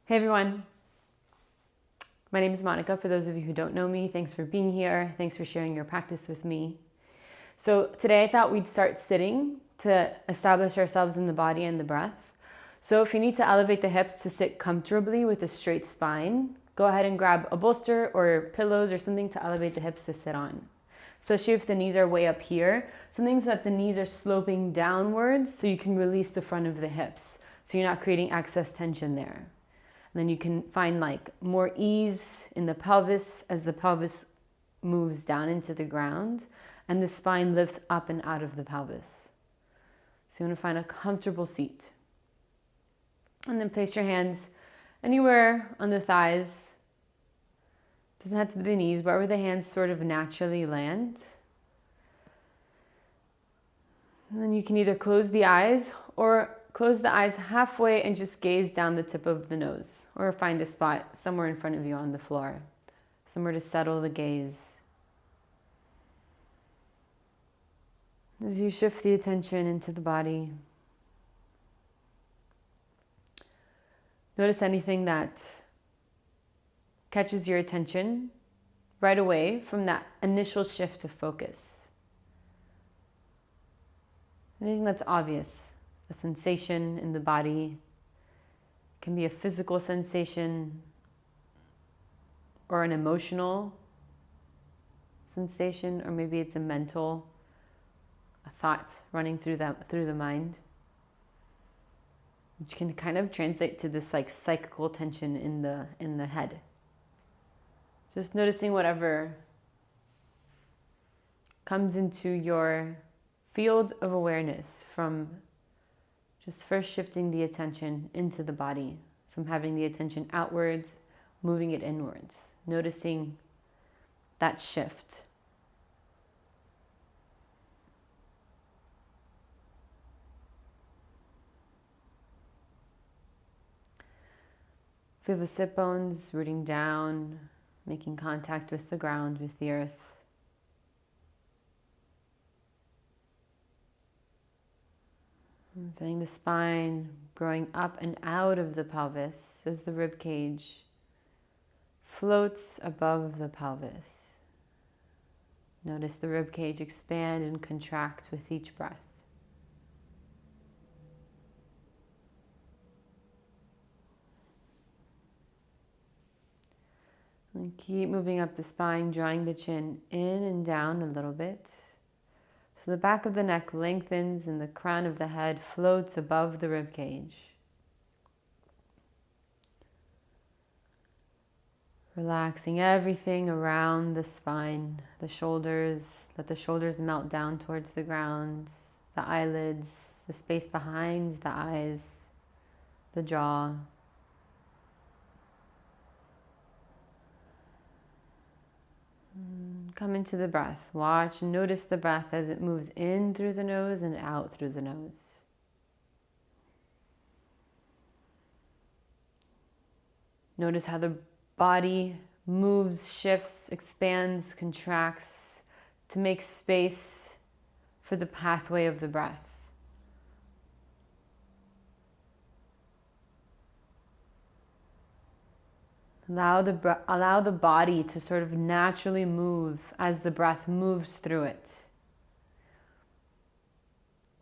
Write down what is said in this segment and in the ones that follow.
Hey everyone, my name is Monica. For those of you who don't know me, thanks for being here. Thanks for sharing your practice with me. So today I thought we'd start sitting to establish ourselves in the body and the breath. So if you need to elevate the hips to sit comfortably with a straight spine, go ahead and grab a bolster or pillows or something to elevate the hips to sit on. Especially if the knees are way up here, something so that the knees are sloping downwards so you can release the front of the hips. So you're not creating excess tension there. And then you can find like more ease in the pelvis as the pelvis moves down into the ground and the spine lifts up and out of the pelvis. So you want to find a comfortable seat. And then place your hands anywhere on the thighs. Doesn't have to be the knees, wherever the hands sort of naturally land. And then you can either close the eyes or close the eyes halfway and just gaze down the tip of the nose, or find a spot somewhere in front of you on the floor, somewhere to settle the gaze. As you shift the attention into the body, notice anything that catches your attention right away from that initial shift of focus. Anything that's obvious. A sensation in the body. It can be a physical sensation or an emotional sensation, or maybe it's a mental, a thought running through the mind, which can kind of translate to this like psychical tension in the head. Just noticing whatever comes into your field of awareness from just first shifting the attention into the body, from having the attention outwards, moving it inwards, noticing that shift. Feel the sit bones rooting down, making contact with the ground, with the earth. Feeling the spine growing up and out of the pelvis as the rib cage floats above the pelvis. Notice the rib cage expand and contract with each breath. And keep moving up the spine, drawing the chin in and down a little bit. So the back of the neck lengthens and the crown of the head floats above the rib cage. Relaxing everything around the spine, the shoulders. Let the shoulders melt down towards the ground, the eyelids, the space behind the eyes, the jaw. Come into the breath. Watch and notice the breath as it moves in through the nose and out through the nose. Notice how the body moves, shifts, expands, contracts to make space for the pathway of the breath. Allow the body to sort of naturally move as the breath moves through it.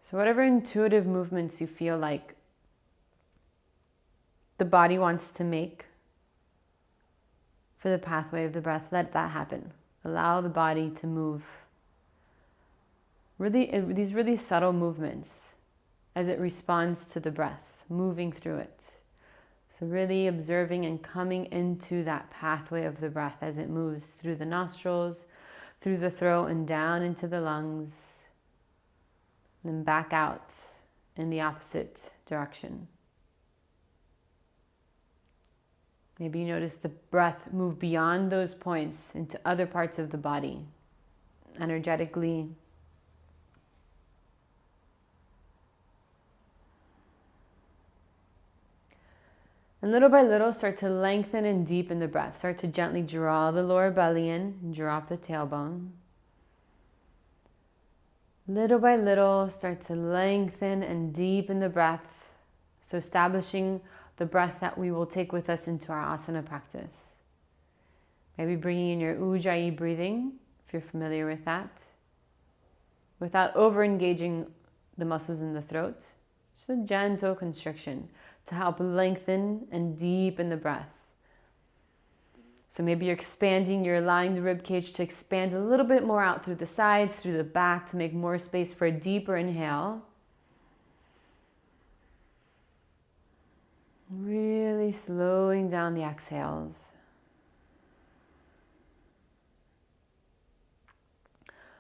So whatever intuitive movements you feel like the body wants to make for the pathway of the breath, let that happen. Allow the body to move. These really subtle movements as it responds to the breath, moving through it. So really observing and coming into that pathway of the breath as it moves through the nostrils, through the throat and down into the lungs, and then back out in the opposite direction. Maybe you notice the breath move beyond those points into other parts of the body, energetically. And little by little, start to lengthen and deepen the breath. Start to gently draw the lower belly in and drop the tailbone. Little by little, start to lengthen and deepen the breath. So establishing the breath that we will take with us into our asana practice. Maybe bringing in your ujjayi breathing, if you're familiar with that, without over-engaging the muscles in the throat. Just a gentle constriction to help lengthen and deepen the breath. So maybe you're expanding, you're allowing the rib cage to expand a little bit more out through the sides, through the back, to make more space for a deeper inhale. Really slowing down the exhales.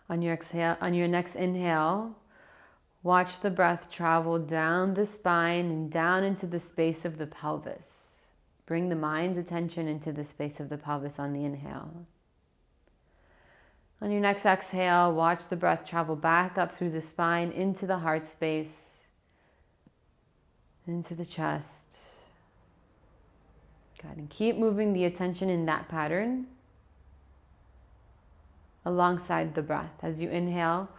On your exhale, on your next inhale, watch the breath travel down the spine and down into the space of the pelvis. Bring the mind's attention into the space of the pelvis on the inhale. On your next exhale, watch the breath travel back up through the spine into the heart space, into the chest. Good, and keep moving the attention in that pattern alongside the breath. As you inhale,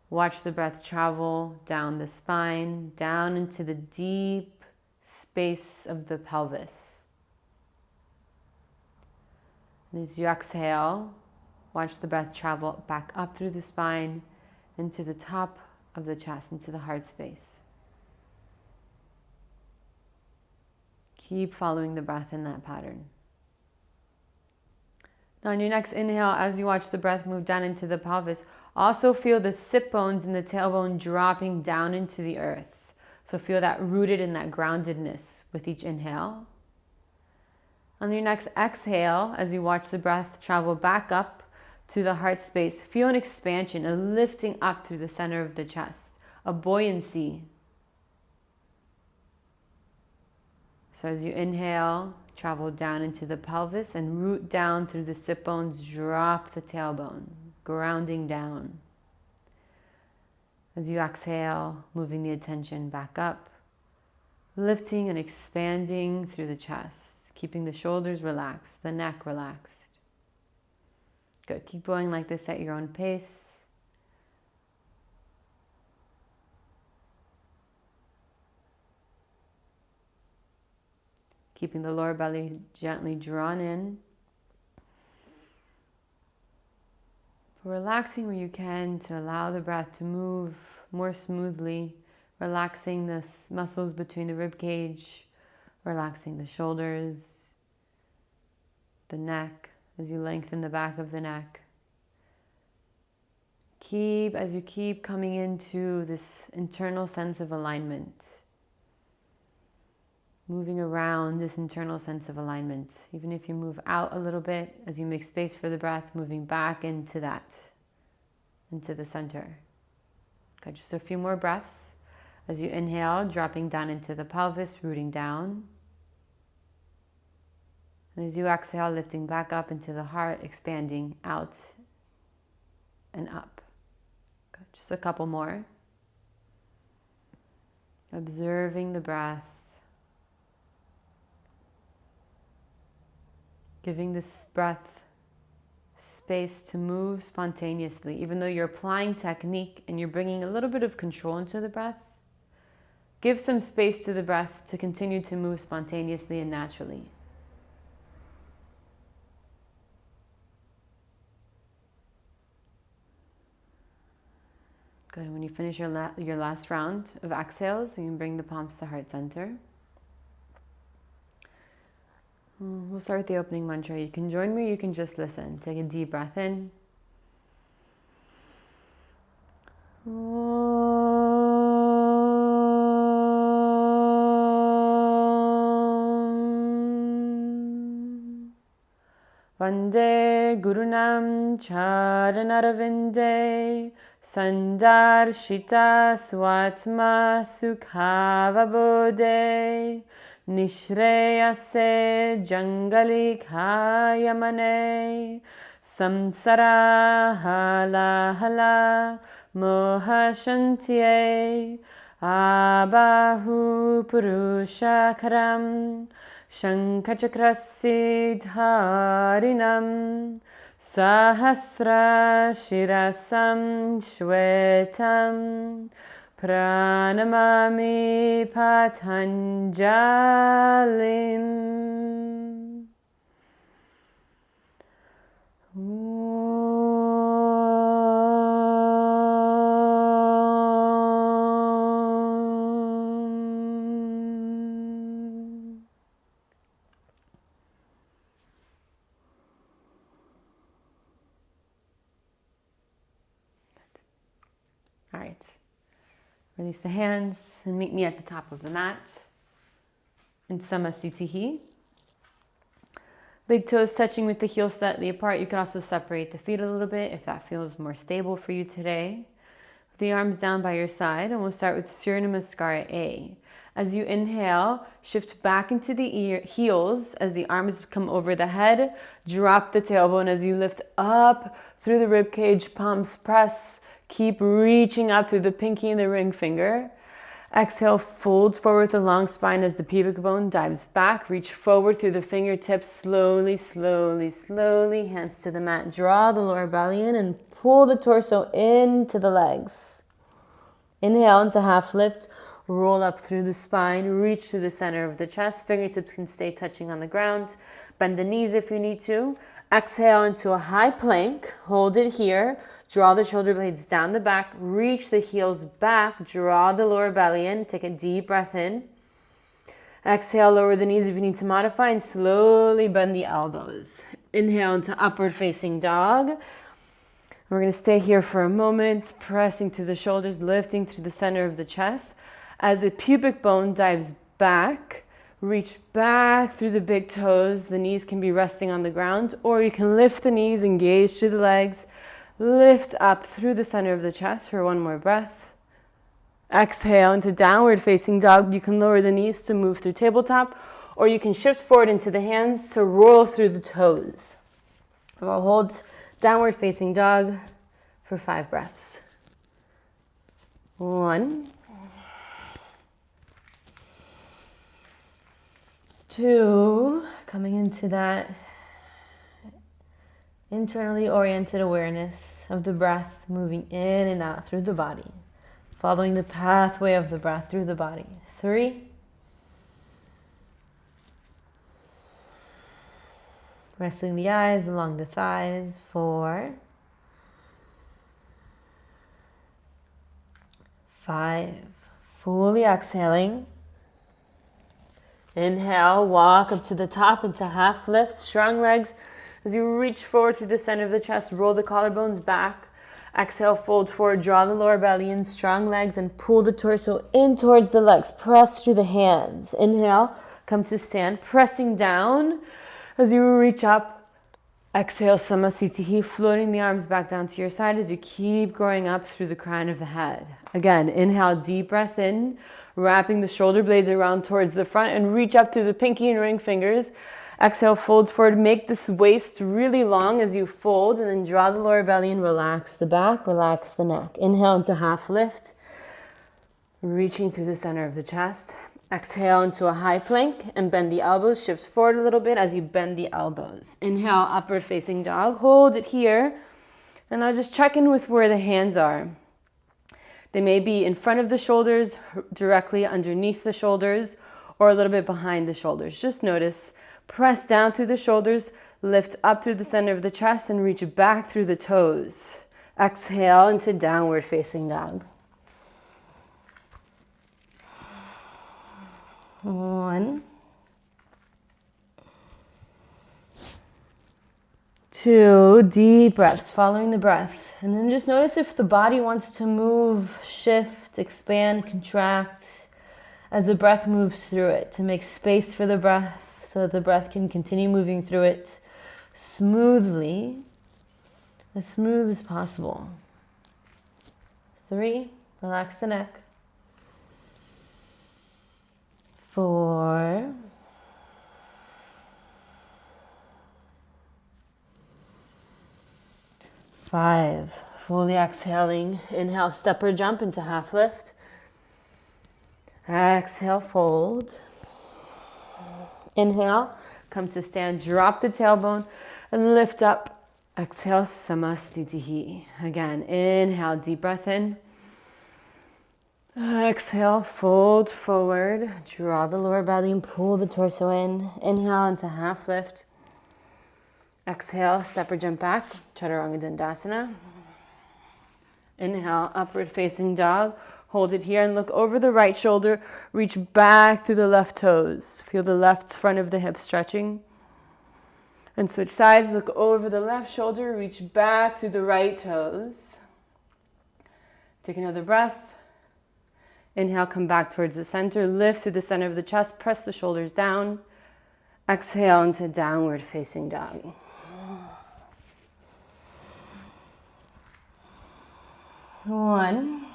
watch the breath travel down the spine, down into the deep space of the pelvis. And as you exhale, watch the breath travel back up through the spine, into the top of the chest, into the heart space. Keep following the breath in that pattern. Now on your next inhale, as you watch the breath move down into the pelvis, also feel the sit bones and the tailbone dropping down into the earth. So feel that rooted in that groundedness with each inhale. On your next exhale, as you watch the breath travel back up to the heart space, feel an expansion, a lifting up through the center of the chest, a buoyancy. So as you inhale, travel down into the pelvis and root down through the sit bones, drop the tailbone, grounding down. As you exhale, moving the attention back up, lifting and expanding through the chest, keeping the shoulders relaxed, the neck relaxed. Good, keep going like this at your own pace. Keeping the lower belly gently drawn in. Relaxing where you can to allow the breath to move more smoothly, relaxing the muscles between the rib cage, relaxing the shoulders, the neck, as you lengthen the back of the neck. As you keep coming into this internal sense of alignment, moving around this internal sense of alignment. Even if you move out a little bit, as you make space for the breath, moving back into that, into the center. Good, just a few more breaths. As you inhale, dropping down into the pelvis, rooting down. And as you exhale, lifting back up into the heart, expanding out and up. Good, just a couple more. Observing the breath. Giving this breath space to move spontaneously. Even though you're applying technique and you're bringing a little bit of control into the breath, give some space to the breath to continue to move spontaneously and naturally. Good. When you finish your last round of exhales, you can bring the palms to heart center. We'll start with the opening mantra. You can join me, you can just listen. Take a deep breath in. Vande Gurunam Charanarvinde Sandarshita Swatma Sukhavabode Nishreyase Jangali Khayamane Samsara Hala Hala Mohashantye Abahu Purushakaram Shankachakrasidharinam Sahasra Shirasam Shwetam Pranamami Patanjalim. All right. Release the hands and meet me at the top of the mat in Samasthitihi. Big toes touching with the heels slightly apart. You can also separate the feet a little bit if that feels more stable for you today. The arms down by your side, and we'll start with Surya Namaskara A. As you inhale, shift back into the heels as the arms come over the head. Drop the tailbone as you lift up through the rib cage, palms press. Keep reaching up through the pinky and the ring finger. Exhale, fold forward with a long spine as the pubic bone dives back. Reach forward through the fingertips, slowly, slowly, slowly. Hands to the mat. Draw the lower belly in and pull the torso into the legs. Inhale into half lift. Roll up through the spine. Reach to the center of the chest. Fingertips can stay touching on the ground. Bend the knees if you need to. Exhale into a high plank. Hold it here. Draw the shoulder blades down the back. Reach the heels back. Draw the lower belly in. Take a deep breath in. Exhale, lower the knees if you need to modify, and slowly bend the elbows. Inhale into upward facing dog. We're going to stay here for a moment, pressing through the shoulders, lifting through the center of the chest. As the pubic bone dives back, reach back through the big toes. The knees can be resting on the ground, or you can lift the knees, engage through the legs. Lift up through the center of the chest for one more breath. Exhale into downward facing dog. You can lower the knees to move through tabletop, or you can shift forward into the hands to roll through the toes. We'll hold downward facing dog for 5 breaths. 1, 2, coming into that internally oriented awareness of the breath moving in and out through the body, following the pathway of the breath through the body. 3, resting the eyes along the thighs. 4, 5, fully exhaling. Inhale, walk up to the top into half lift, strong legs. As you reach forward through the center of the chest, roll the collarbones back. Exhale, fold forward, draw the lower belly in, strong legs, and pull the torso in towards the legs. Press through the hands. Inhale, come to stand, pressing down. As you reach up, exhale, Samasthitihi, floating the arms back down to your side as you keep growing up through the crown of the head. Again, inhale, deep breath in, wrapping the shoulder blades around towards the front and reach up through the pinky and ring fingers. Exhale, fold forward, make this waist really long as you fold, and then draw the lower belly and relax the back, relax the neck. Inhale into half lift, reaching through the center of the chest. Exhale into a high plank and bend the elbows, shift forward a little bit as you bend the elbows. Inhale, upward facing dog, hold it here, and now just check in with where the hands are. They may be in front of the shoulders, directly underneath the shoulders, or a little bit behind the shoulders. Just notice. Press down through the shoulders, lift up through the center of the chest, and reach back through the toes. Exhale into downward facing dog. 1, 2, deep breaths, following the breath. And then just notice if the body wants to move, shift, expand, contract as the breath moves through it, to make space for the breath, so that the breath can continue moving through it smoothly, as smooth as possible. 3, relax the neck. 4, 5, fully exhaling. Inhale, step or jump into half lift. Exhale, fold. Inhale, come to stand, drop the tailbone and lift up. Exhale, Samasthitihi. Again, inhale, deep breath in. Exhale, fold forward, draw the lower belly and pull the torso in. Inhale into half lift. Exhale, step or jump back, Chaturanga Dandasana. Inhale, upward facing dog. Hold it here and look over the right shoulder. Reach back through the left toes. Feel the left front of the hip stretching. And switch sides, look over the left shoulder, reach back through the right toes. Take another breath. Inhale, come back towards the center. Lift through the center of the chest, press the shoulders down. Exhale into downward facing dog. One,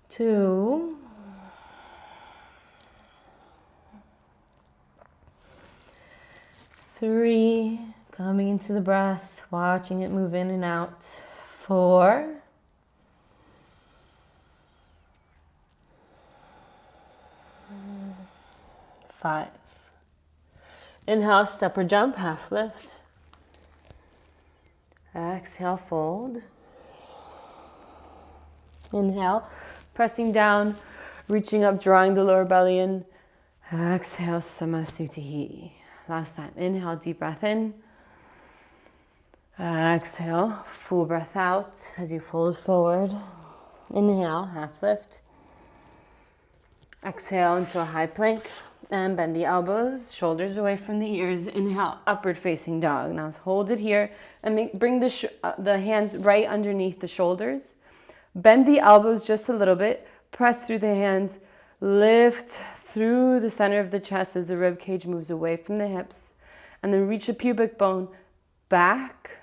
two, three, coming into the breath, watching it move in and out. 4, 5. Inhale, step or jump, half lift. Exhale, fold. Inhale, pressing down, reaching up, drawing the lower belly in. Exhale, Samasthiti. Last time. Inhale, deep breath in. Exhale, full breath out as you fold forward. Inhale, half lift. Exhale into a high plank and bend the elbows, shoulders away from the ears. Inhale, upward facing dog. Now hold it here and bring the hands right underneath the shoulders. Bend the elbows just a little bit. Press through the hands. Lift through the center of the chest as the rib cage moves away from the hips. And then reach the pubic bone back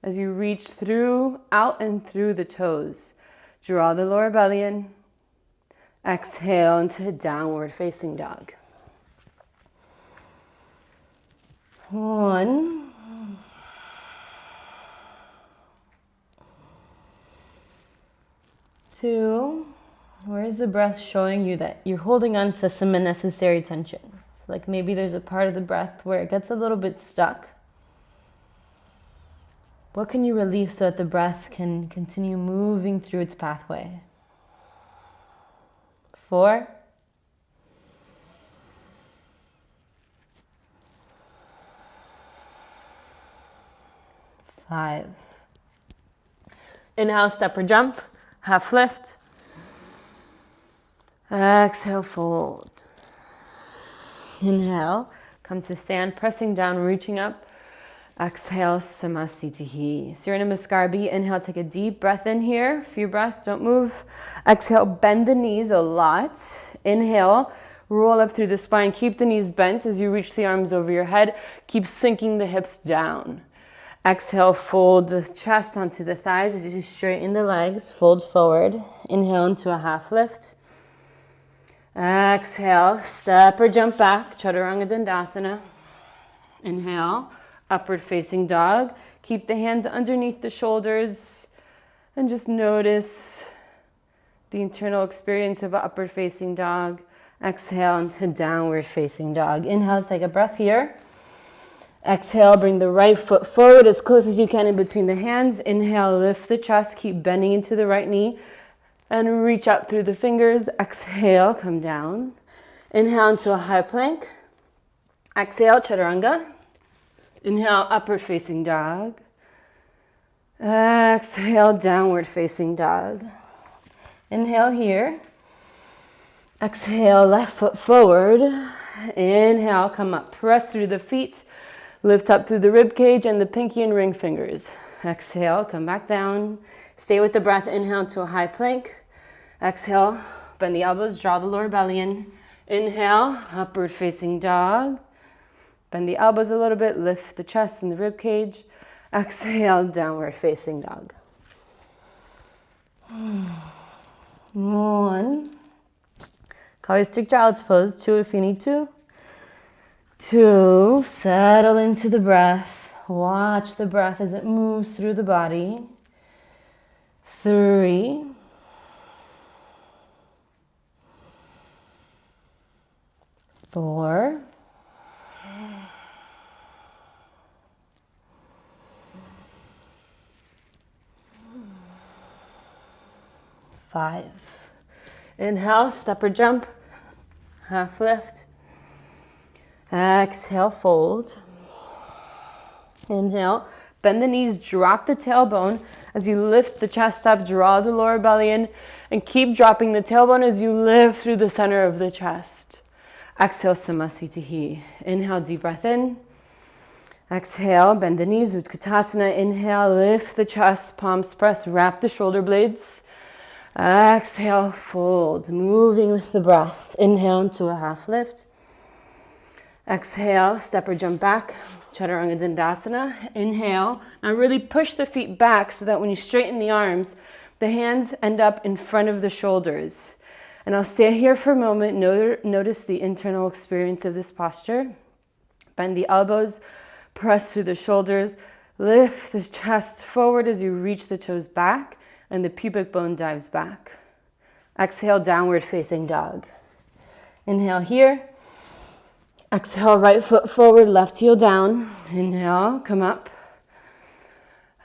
as you reach through, out and through the toes. Draw the lower belly in. Exhale into downward facing dog. 1, 2. Where's the breath showing you that you're holding on to some unnecessary tension? So like maybe there's a part of the breath where it gets a little bit stuck. What can you release so that the breath can continue moving through its pathway? 4, 5. Inhale, step or jump, half lift. Exhale, fold. Inhale, come to stand, pressing down, reaching up. Exhale, Samasthiti. Surya Namaskar. Inhale, take a deep breath in here. Few breaths, don't move. Exhale, bend the knees a lot. Inhale, roll up through the spine. Keep the knees bent as you reach the arms over your head. Keep sinking the hips down. Exhale, fold the chest onto the thighs as you straighten the legs. Fold forward. Inhale into a half lift. Exhale, step or jump back. Chaturanga Dandasana. Inhale. Upward facing dog. Keep the hands underneath the shoulders and just notice the internal experience of an upward facing dog. Exhale into downward facing dog. Inhale, take a breath here. Exhale, bring the right foot forward as close as you can in between the hands. Inhale, lift the chest, keep bending into the right knee and reach up through the fingers. Exhale, come down. Inhale into a high plank. Exhale, chaturanga. Inhale, upward facing dog. Exhale, downward facing dog. Inhale here. Exhale, left foot forward. Inhale, come up. Press through the feet. Lift up through the rib cage and the pinky and ring fingers. Exhale, come back down. Stay with the breath. Inhale to a high plank. Exhale, bend the elbows, draw the lower belly in. Inhale, upward facing dog. Bend the elbows a little bit, lift the chest and the rib cage. Exhale, downward facing dog. 1. Kavistic child's pose. 2 if you need to. 2. Settle into the breath. Watch the breath as it moves through the body. 3. 4. 5. Inhale, step or jump, half lift. Exhale, fold. Inhale, bend the knees, drop the tailbone as you lift the chest up, draw the lower belly in, and keep dropping the tailbone as you lift through the center of the chest. Exhale, Samasthiti. Inhale, deep breath in. Exhale, bend the knees, Utkatasana. Inhale, lift the chest, palms press, wrap the shoulder blades. Exhale, fold, moving with the breath. Inhale into a half lift. Exhale, step or jump back, Chaturanga Dandasana. Inhale, now really push the feet back so that when you straighten the arms, the hands end up in front of the shoulders. And I'll stay here for a moment. Notice the internal experience of this posture. Bend the elbows, press through the shoulders, lift the chest forward as you reach the toes back, and the pubic bone dives back. Exhale, downward facing dog. Inhale here. Exhale, right foot forward, left heel down. Inhale, come up.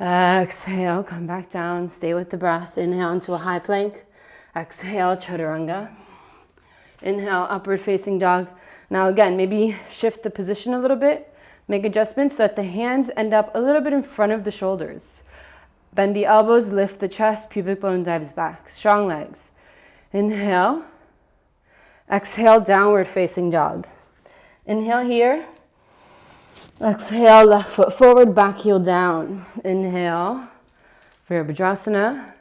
Exhale, come back down. Stay with the breath. Inhale into a high plank. Exhale, Chaturanga. Inhale, upward facing dog. Now again, maybe shift the position a little bit. Make adjustments so that the hands end up a little bit in front of the shoulders. Bend the elbows, lift the chest, pubic bone dives back. Strong legs. Inhale. Exhale, downward facing dog. Inhale here. Exhale, left foot forward, back heel down. Inhale, Virabhadrasana.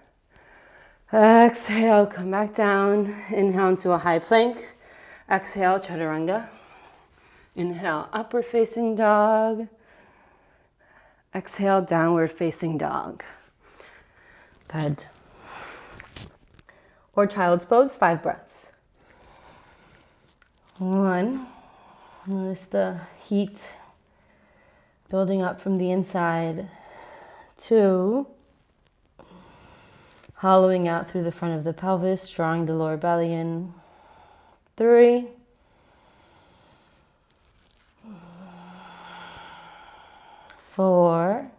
Exhale, come back down. Inhale into a high plank. Exhale, Chaturanga. Inhale, upward facing dog. Exhale, downward facing dog. Good. Or child's pose, 5 breaths. 1. Notice the heat building up from the inside. 2. Hollowing out through the front of the pelvis, drawing the lower belly in. 3. 4.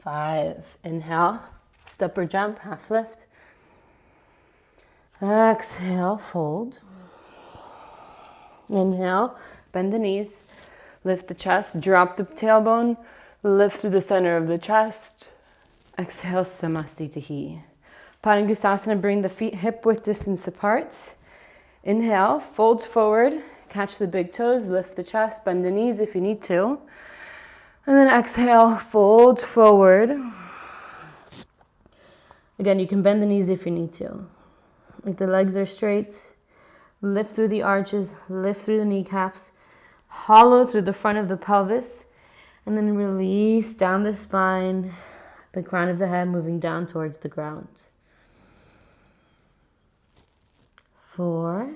5. Inhale, step or jump, half lift. Exhale, fold. Inhale, bend the knees, lift the chest, drop the tailbone, lift through the center of the chest. Exhale, Samasthiti. Padangusthasana, bring the feet hip-width distance apart. Inhale, fold forward, catch the big toes, lift the chest, bend the knees if you need to. And then exhale, fold forward. Again, you can bend the knees if you need to. If the legs are straight, lift through the arches, lift through the kneecaps, hollow through the front of the pelvis, and then release down the spine, the crown of the head moving down towards the ground. 4.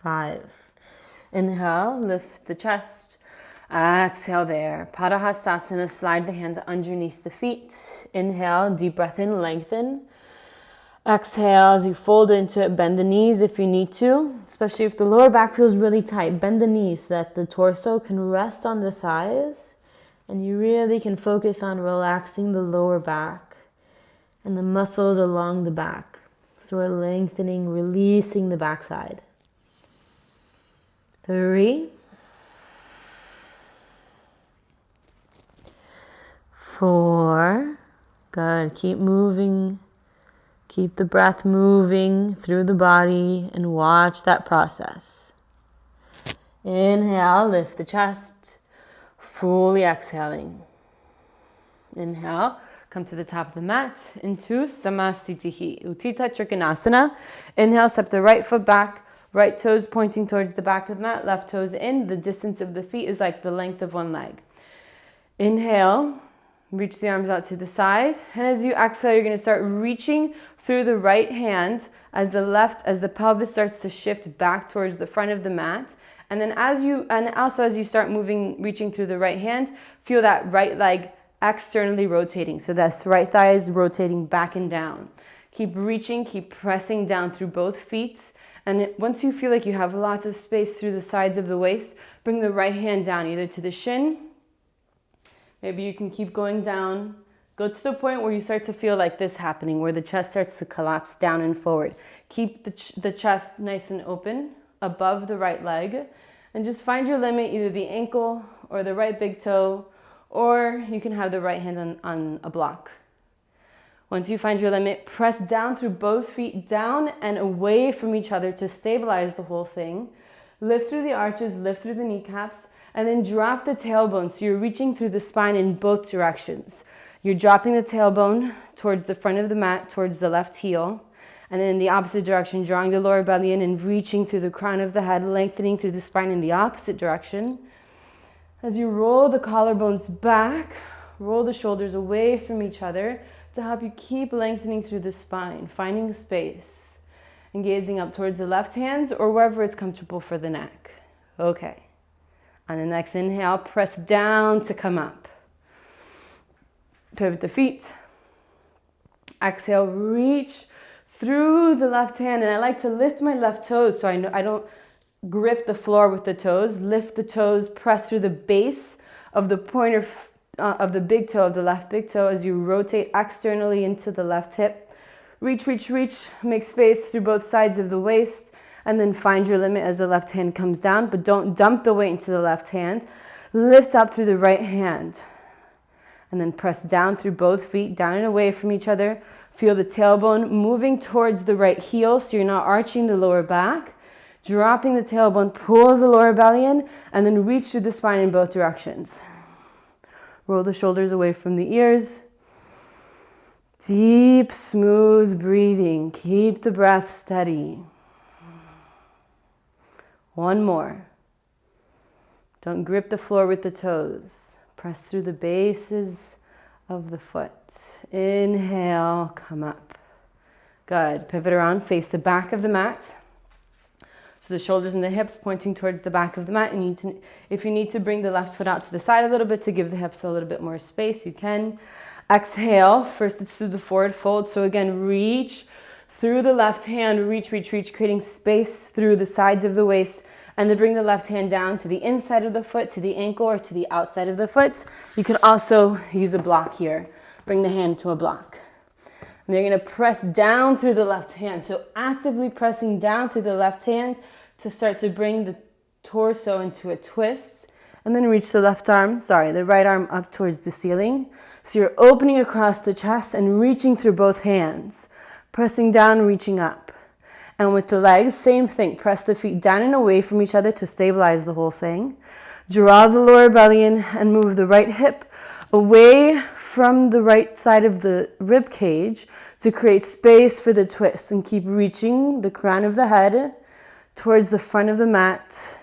5. Inhale, lift the chest. Exhale there. Padahastasana, slide the hands underneath the feet. Inhale, deep breath in, lengthen. Exhale, as you fold into it, bend the knees if you need to, especially if the lower back feels really tight. Bend the knees so that the torso can rest on the thighs, and you really can focus on relaxing the lower back and the muscles along the back. So we're lengthening, releasing the backside. 3. 4. Good. Keep moving. Keep the breath moving through the body and watch that process. Inhale, lift the chest. Fully exhaling. Inhale, come to the top of the mat into Samasthiti, Utthita Trikonasana. Inhale, step the right foot back, right toes pointing towards the back of the mat, left toes in. The distance of the feet is like the length of one leg. Inhale, reach the arms out to the side. And as you exhale, you're going to start reaching through the right hand as the pelvis starts to shift back towards the front of the mat. And then as you start moving, reaching through the right hand, feel that right leg externally rotating. So that's right thigh is rotating back and down. Keep reaching, keep pressing down through both feet. And once you feel like you have lots of space through the sides of the waist, bring the right hand down either to the shin. Maybe you can keep going down. Go to the point where you start to feel like this happening, where the chest starts to collapse down and forward. Keep the chest nice and open above the right leg. And just find your limit, either the ankle or the right big toe, or you can have the right hand on a block. Once you find your limit, press down through both feet, down and away from each other to stabilize the whole thing. Lift through the arches, lift through the kneecaps, and then drop the tailbone. So you're reaching through the spine in both directions. You're dropping the tailbone towards the front of the mat, towards the left heel. And then in the opposite direction, drawing the lower belly in and reaching through the crown of the head, lengthening through the spine in the opposite direction. As you roll the collarbones back, roll the shoulders away from each other to help you keep lengthening through the spine, finding space, and gazing up towards the left hands or wherever it's comfortable for the neck. Okay. On the next inhale, press down to come up. Pivot the feet. Exhale, reach through the left hand, and I like to lift my left toes so I don't grip the floor with the toes. Lift the toes, press through the base of the pointer of the big toe, of the left big toe, as you rotate externally into the left hip. Reach, reach, reach, make space through both sides of the waist, and then find your limit as the left hand comes down, but don't dump the weight into the left hand. Lift up through the right hand, and then press down through both feet, down and away from each other. Feel the tailbone moving towards the right heel, so you're not arching the lower back. Dropping the tailbone, pull the lower belly in, and then reach through the spine in both directions. Roll the shoulders away from the ears. Deep, smooth breathing. Keep the breath steady. One more. Don't grip the floor with the toes. Press through the bases of the foot. Inhale, come up. Good. Pivot around, face the back of the mat. So the shoulders and the hips pointing towards the back of the mat. If you need to bring the left foot out to the side a little bit to give the hips a little bit more space, you can. Exhale. First it's through the forward fold. So again, reach through the left hand. Reach, reach, reach, creating space through the sides of the waist. And then bring the left hand down to the inside of the foot, to the ankle, or to the outside of the foot. You could also use a block here. Bring the hand to a block. And you're going to press down through the left hand. So actively pressing down through the left hand to start to bring the torso into a twist. And then reach the the right arm up towards the ceiling. So you're opening across the chest and reaching through both hands. Pressing down, reaching up. And with the legs, same thing. Press the feet down and away from each other to stabilize the whole thing. Draw the lower belly in and move the right hip away from the right side of the rib cage to create space for the twist, and keep reaching the crown of the head towards the front of the mat.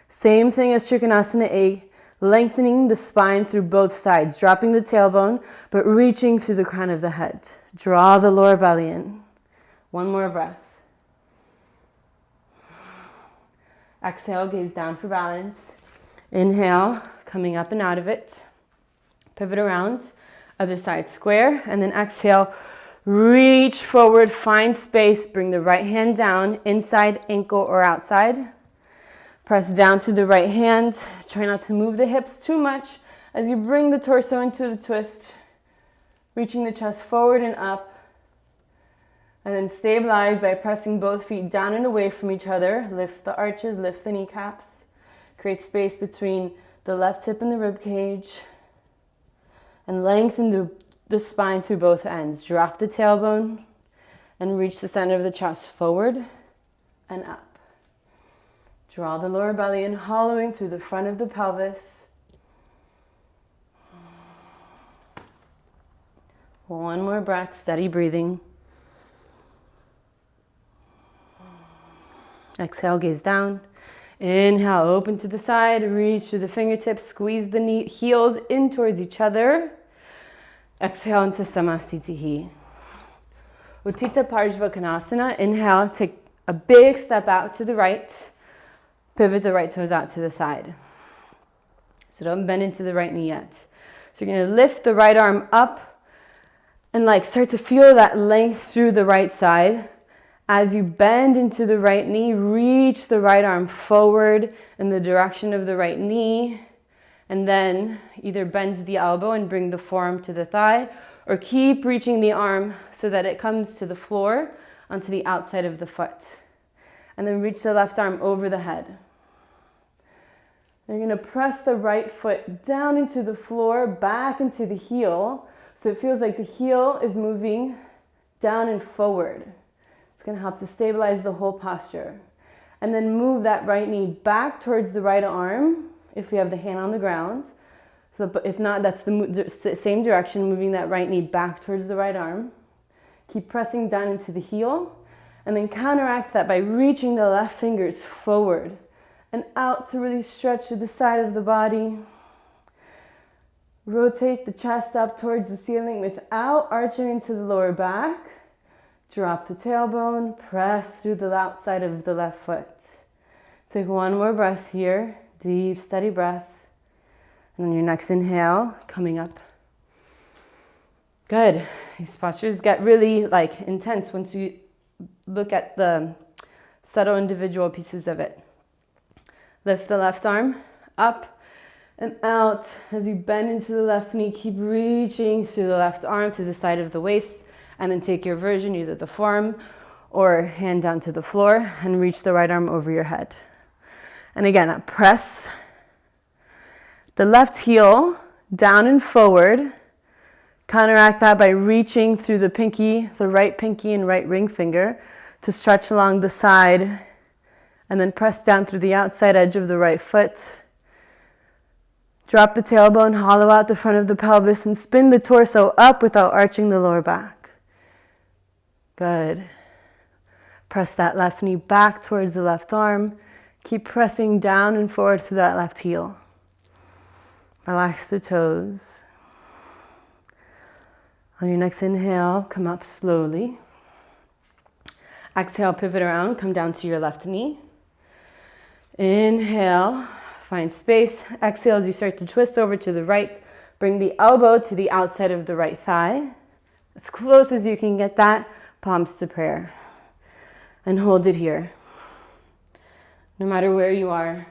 Same thing as Trikonasana A, lengthening the spine through both sides, dropping the tailbone, but reaching through the crown of the head. Draw the lower belly in. One more breath. Exhale, gaze down for balance. Inhale, coming up and out of it. Pivot around, other side square, and then exhale, reach forward, find space, bring the right hand down, inside, ankle, or outside. Press down to the right hand. Try not to move the hips too much as you bring the torso into the twist, reaching the chest forward and up. And then stabilize by pressing both feet down and away from each other. Lift the arches, lift the kneecaps. Create space between the left hip and the rib cage. And lengthen the spine through both ends. Drop the tailbone and reach the center of the chest forward and up. Draw the lower belly in, hollowing through the front of the pelvis. One more breath, steady breathing. Exhale, gaze down. Inhale, open to the side, reach through the fingertips, squeeze the heels in towards each other. Exhale into Samastitihi. Uttita Parshvakonasana. Inhale, take a big step out to the right. Pivot the right toes out to the side. So don't bend into the right knee yet. So you're going to lift the right arm up And like start to feel that length through the right side. As you bend into the right knee, reach the right arm forward in the direction of the right knee. And then either bend the elbow and bring the forearm to the thigh, or keep reaching the arm so that it comes to the floor onto the outside of the foot. And then reach the left arm over the head. You're going to press the right foot down into the floor, back into the heel. So it feels like the heel is moving down and forward. It's going to help to stabilize the whole posture. And then move that right knee back towards the right arm if we have the hand on the ground. So if not, that's the same direction, moving that right knee back towards the right arm. Keep pressing down into the heel. And then counteract that by reaching the left fingers forward and out to really stretch to the side of the body. Rotate the chest up towards the ceiling without arching into the lower back. Drop the tailbone, press through the outside of the left foot. Take one more breath here, deep, steady breath. And on your next inhale, coming up. Good. These postures get really like intense once you look at the subtle individual pieces of it. Lift the left arm up and out as you bend into the left knee. Keep reaching through the left arm to the side of the waist, and then take your version, either the forearm or hand down to the floor, and reach the right arm over your head. And again, press the left heel down and forward. Counteract that by reaching through the pinky, the right pinky and right ring finger to stretch along the side, and then press down through the outside edge of the right foot. Drop the tailbone, hollow out the front of the pelvis, and spin the torso up without arching the lower back. Good. Press that left knee back towards the left arm. Keep pressing down and forward through that left heel. Relax the toes. On your next inhale, come up slowly. Exhale, pivot around, come down to your left knee. Inhale, find space. Exhale as you start to twist over to the right. Bring the elbow to the outside of the right thigh. As close as you can get that, palms to prayer. And hold it here. No matter where you are,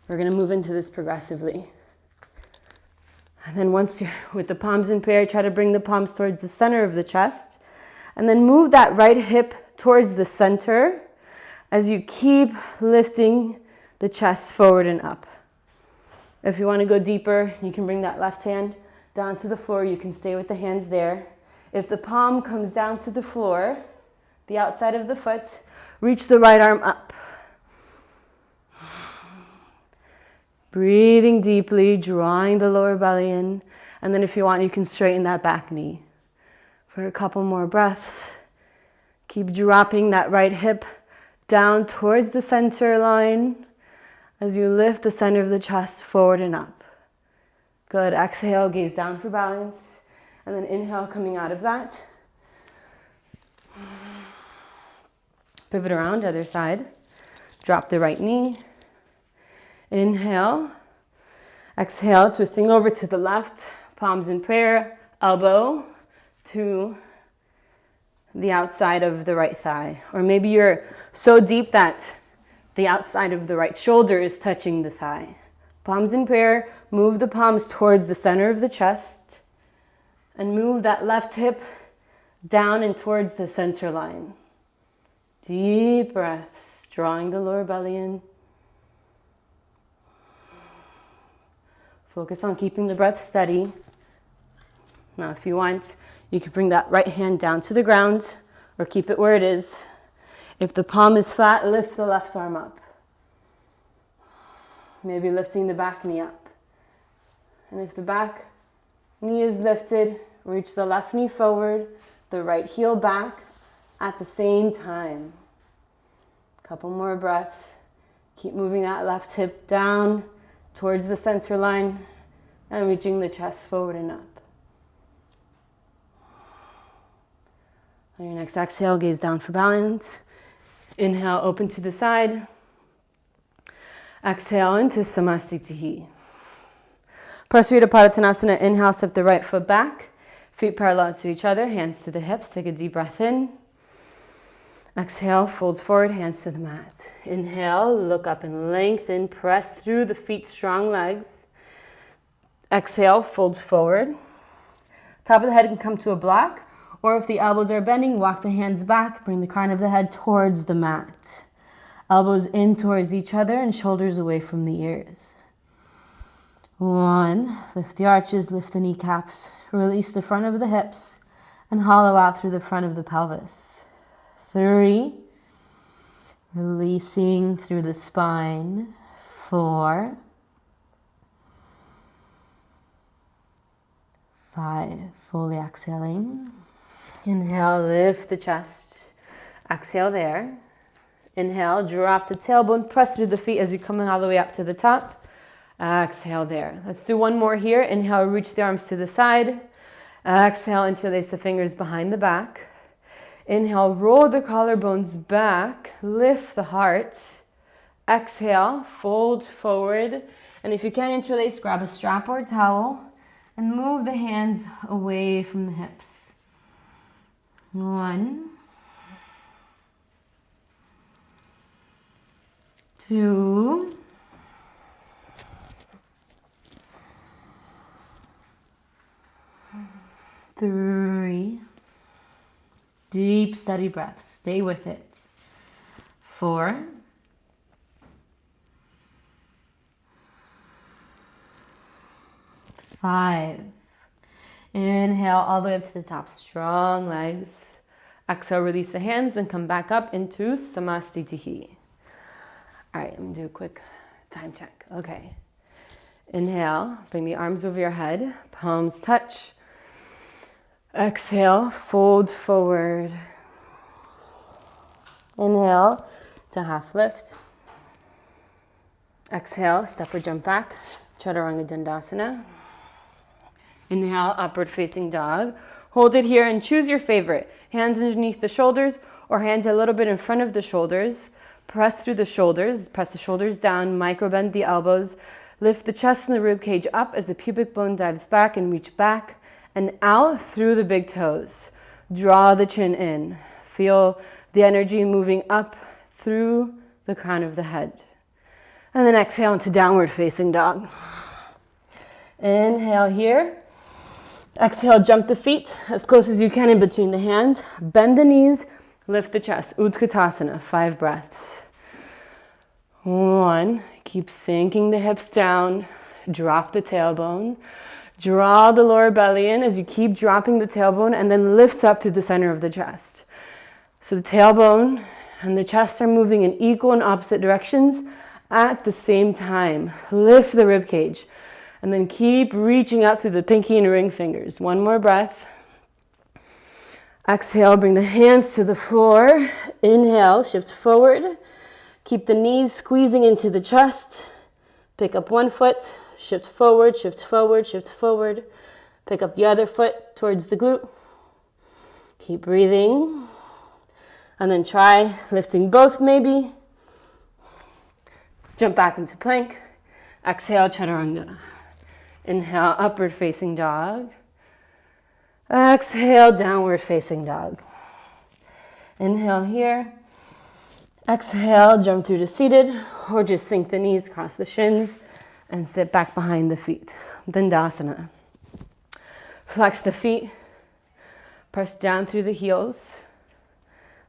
we're going to move into this progressively. And then once you're with the palms in prayer, try to bring the palms towards the center of the chest. And then move that right hip towards the center as you keep lifting the chest forward and up. If you want to go deeper, you can bring that left hand down to the floor. You can stay with the hands there. If the palm comes down to the floor, the outside of the foot, reach the right arm up. Breathing deeply, drawing the lower belly in. And then if you want, you can straighten that back knee. For a couple more breaths. Keep dropping that right hip down towards the center line as you lift the center of the chest forward and up. Good. Exhale, gaze down for balance. And then inhale, coming out of that. Pivot around, other side. Drop the right knee. Inhale. Exhale, twisting over to the left. Palms in prayer. Elbow to the outside of the right thigh. Or maybe you're so deep that the outside of the right shoulder is touching the thigh. Palms in prayer. Move the palms towards the center of the chest. And move that left hip down and towards the center line. Deep breaths, drawing the lower belly in. Focus on keeping the breath steady. Now, if you want, you can bring that right hand down to the ground or keep it where it is. If the palm is flat, lift the left arm up. Maybe lifting the back knee up. And if the back knee is lifted, reach the left knee forward, the right heel back at the same time. Couple more breaths. Keep moving that left hip down towards the center line and reaching the chest forward and up. On your next exhale, gaze down for balance. Inhale, open to the side. Exhale into Samastitihi. Prasarita Padottanasana. Inhale, step the right foot back. Feet parallel to each other, hands to the hips. Take a deep breath in. Exhale, fold forward, hands to the mat. Inhale, look up and lengthen, press through the feet, strong legs. Exhale, fold forward. Top of the head can come to a block, or if the elbows are bending, walk the hands back, bring the crown of the head towards the mat. Elbows in towards each other and shoulders away from the ears. 1, lift the arches, lift the kneecaps, release the front of the hips, and hollow out through the front of the pelvis. 3, releasing through the spine. 4, 5, fully exhaling. Inhale, lift the chest. Exhale there. Inhale, drop the tailbone, press through the feet as you're coming all the way up to the top. Exhale there. Let's do one more here. Inhale, reach the arms to the side. Exhale, interlace the fingers behind the back. Inhale, roll the collarbones back, lift the heart. Exhale, fold forward. And if you can interlace, grab a strap or a towel and move the hands away from the hips. 1, 2, 3, deep steady breaths, stay with it. 4, 5, inhale all the way up to the top, strong legs. Exhale, release the hands and come back up into Samastitihi. All right, I'm gonna do a quick time check. Okay. Inhale, bring the arms over your head, palms touch. Exhale, fold forward. Inhale to half lift. Exhale, step or jump back, Chaturanga Dandasana. Inhale, upward facing dog. Hold it here and choose your favorite. Hands underneath the shoulders or hands a little bit in front of the shoulders. Press through the shoulders, press the shoulders down, micro bend the elbows. Lift the chest and the rib cage up as the pubic bone dives back and reach back and out through the big toes. Draw the chin in. Feel the energy moving up through the crown of the head. And then exhale into downward facing dog. Inhale here. Exhale, jump the feet as close as you can in between the hands. Bend the knees, lift the chest. Utkatasana, 5 breaths. 1, keep sinking the hips down. Drop the tailbone. Draw the lower belly in as you keep dropping the tailbone and then lift up to the center of the chest. So the tailbone and the chest are moving in equal and opposite directions at the same time. Lift the rib cage. And then keep reaching out through the pinky and ring fingers. 1 more breath. Exhale, bring the hands to the floor. Inhale, shift forward. Keep the knees squeezing into the chest. Pick up one foot, shift forward, shift forward, shift forward. Pick up the other foot towards the glute. Keep breathing. And then try lifting both maybe. Jump back into plank. Exhale, Chaturanga. Inhale, upward facing dog. Exhale, downward facing dog. Inhale here. Exhale, jump through to seated, or just sink the knees, cross the shins, and sit back behind the feet. Dandasana. Flex the feet. Press down through the heels.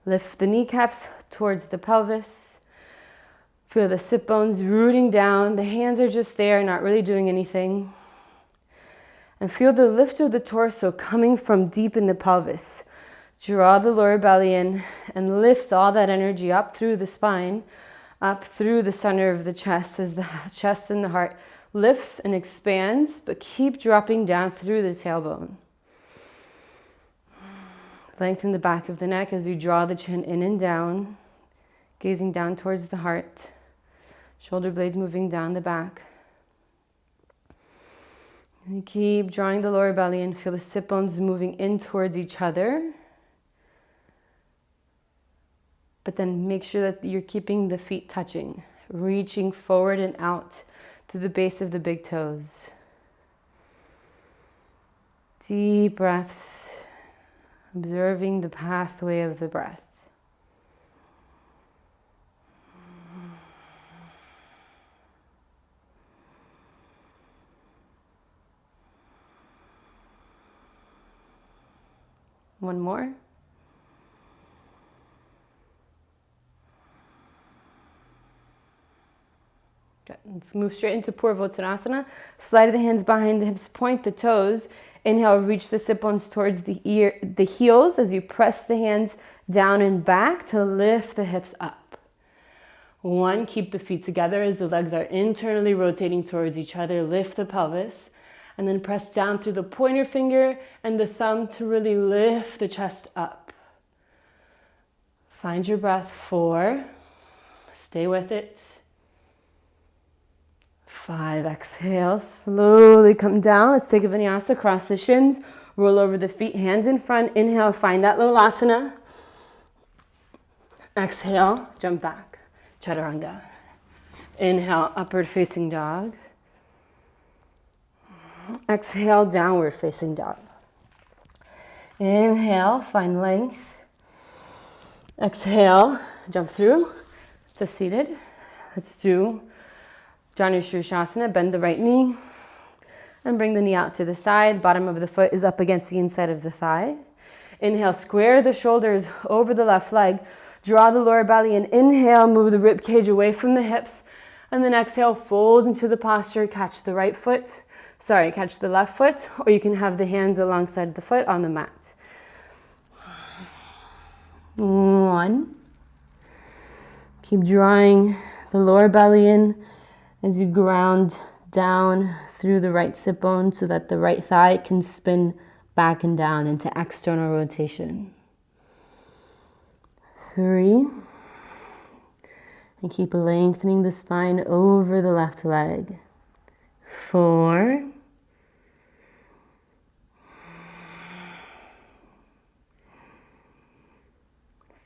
Lift the kneecaps towards the pelvis. Feel the sit bones rooting down. The hands are just there, not really doing anything. And feel the lift of the torso coming from deep in the pelvis. Draw the lower belly in and lift all that energy up through the spine, up through the center of the chest as the chest and the heart lifts and expands, but keep dropping down through the tailbone. Lengthen the back of the neck as you draw the chin in and down, gazing down towards the heart. Shoulder blades moving down the back. And you keep drawing the lower belly in. Feel the sit bones moving in towards each other. But then make sure that you're keeping the feet touching, reaching forward and out to the base of the big toes. Deep breaths, observing the pathway of the breath. One more. Good. Let's move straight into Purvottanasana. Slide the hands behind the hips, point the toes. Inhale, reach the sit bones towards the heels as you press the hands down and back to lift the hips up. 1, keep the feet together as the legs are internally rotating towards each other. Lift the pelvis. And then press down through the pointer finger and the thumb to really lift the chest up. Find your breath. 4. Stay with it. 5. Exhale. Slowly come down. Let's take a vinyasa. Cross the shins. Roll over the feet. Hands in front. Inhale. Find that little asana. Exhale. Jump back. Chaturanga. Inhale. Upward facing dog. Exhale, downward facing dog. Inhale, find length. Exhale, jump through to seated. Let's do Janu Shirshasana. Bend the right knee and bring the knee out to the side. Bottom of the foot is up against the inside of the thigh. Inhale, square the shoulders over the left leg. Draw the lower belly and inhale, move the rib cage away from the hips. And then exhale, fold into the posture, catch the catch the left foot, or you can have the hands alongside the foot on the mat. 1. Keep drawing the lower belly in as you ground down through the right sit bone so that the right thigh can spin back and down into external rotation. 3. And keep lengthening the spine over the left leg. 4.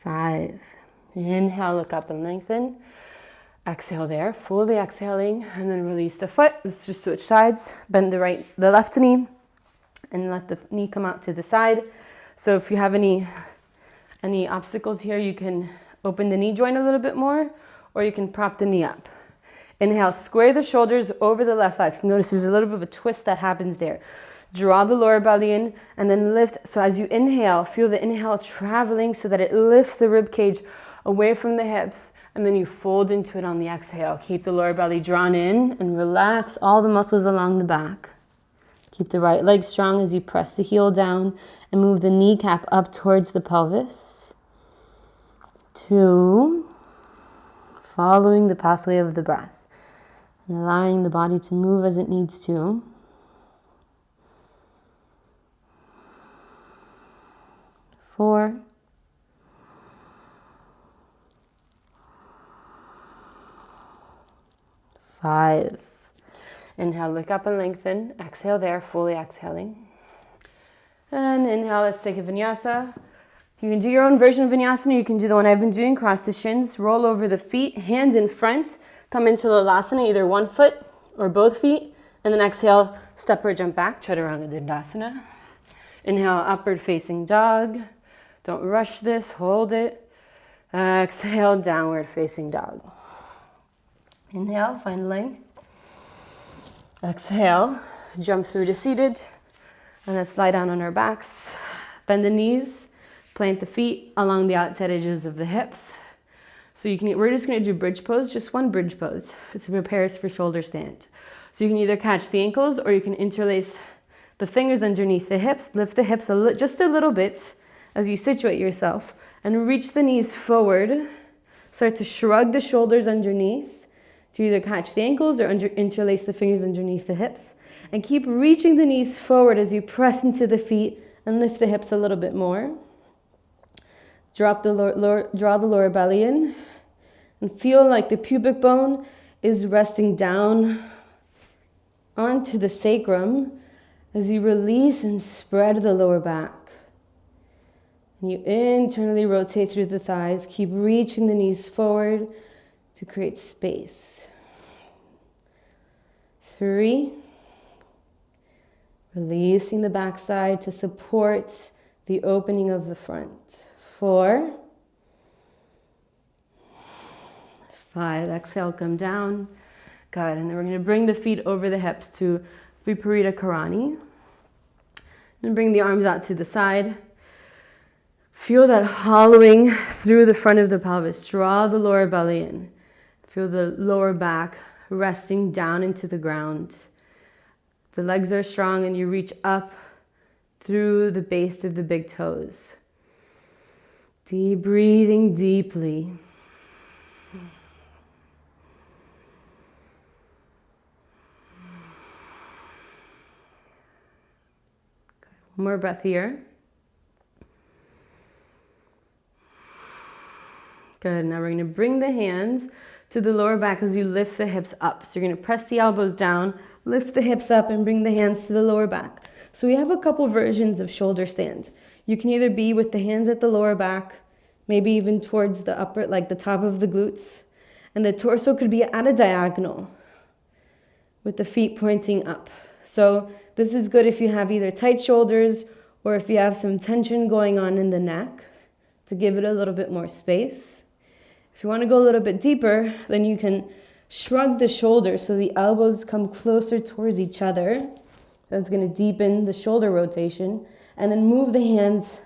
5. Inhale, look up and lengthen. Exhale there, fully exhaling, and then release the foot. Let's just switch sides. Bend the left knee, and let the knee come out to the side. So if you have any obstacles here, you can open the knee joint a little bit more, or you can prop the knee up. Inhale, square the shoulders over the left leg. So notice there's a little bit of a twist that happens there. Draw the lower belly in and then lift. So as you inhale, feel the inhale traveling so that it lifts the rib cage away from the hips, and then you fold into it on the exhale. Keep the lower belly drawn in and relax all the muscles along the back. Keep the right leg strong as you press the heel down and move the kneecap up towards the pelvis. 2. Following the pathway of the breath and allowing the body to move as it needs to. 4. 5. Inhale, look up and lengthen. Exhale there, fully exhaling. And inhale, let's take a vinyasa. You can do your own version of vinyasa. You can do the one I've been doing. Cross the shins, roll over the feet, hands in front. Come into Lalasana, either one foot or both feet. And then exhale, step or jump back, Chaturanga Dandasana. Inhale, upward facing dog. Don't rush this, hold it. Exhale, downward facing dog. Inhale, find length. Exhale, jump through to seated. And let's lie down on our backs. Bend the knees, plant the feet along the outside edges of the hips. So we're just gonna do bridge pose, just one bridge pose. It prepares for shoulder stand. So you can either catch the ankles or you can interlace the fingers underneath the hips, lift the hips just a little bit as you situate yourself and reach the knees forward. Start to shrug the shoulders underneath to either catch the ankles or interlace the fingers underneath the hips. And keep reaching the knees forward as you press into the feet and lift the hips a little bit more. Draw the lower belly in and feel like the pubic bone is resting down onto the sacrum as you release and spread the lower back. And you internally rotate through the thighs. Keep reaching the knees forward to create space. 3. Releasing the backside to support the opening of the front. 4, 5, exhale, come down. Good, and then we're going to bring the feet over the hips to Viparita Karani. And bring the arms out to the side. Feel that hollowing through the front of the pelvis. Draw the lower belly in. Feel the lower back resting down into the ground. The legs are strong and you reach up through the base of the big toes. Deep breathing deeply. One more breath here. Good, now we're going to bring the hands to the lower back as you lift the hips up. So you're going to press the elbows down, lift the hips up, and bring the hands to the lower back. So we have a couple versions of shoulder stand. You can either be with the hands at the lower back, maybe even towards the upper, like the top of the glutes. And the torso could be at a diagonal with the feet pointing up. So this is good if you have either tight shoulders or if you have some tension going on in the neck to give it a little bit more space. If you want to go a little bit deeper, then you can shrug the shoulders so the elbows come closer towards each other. That's going to deepen the shoulder rotation. And then move the hands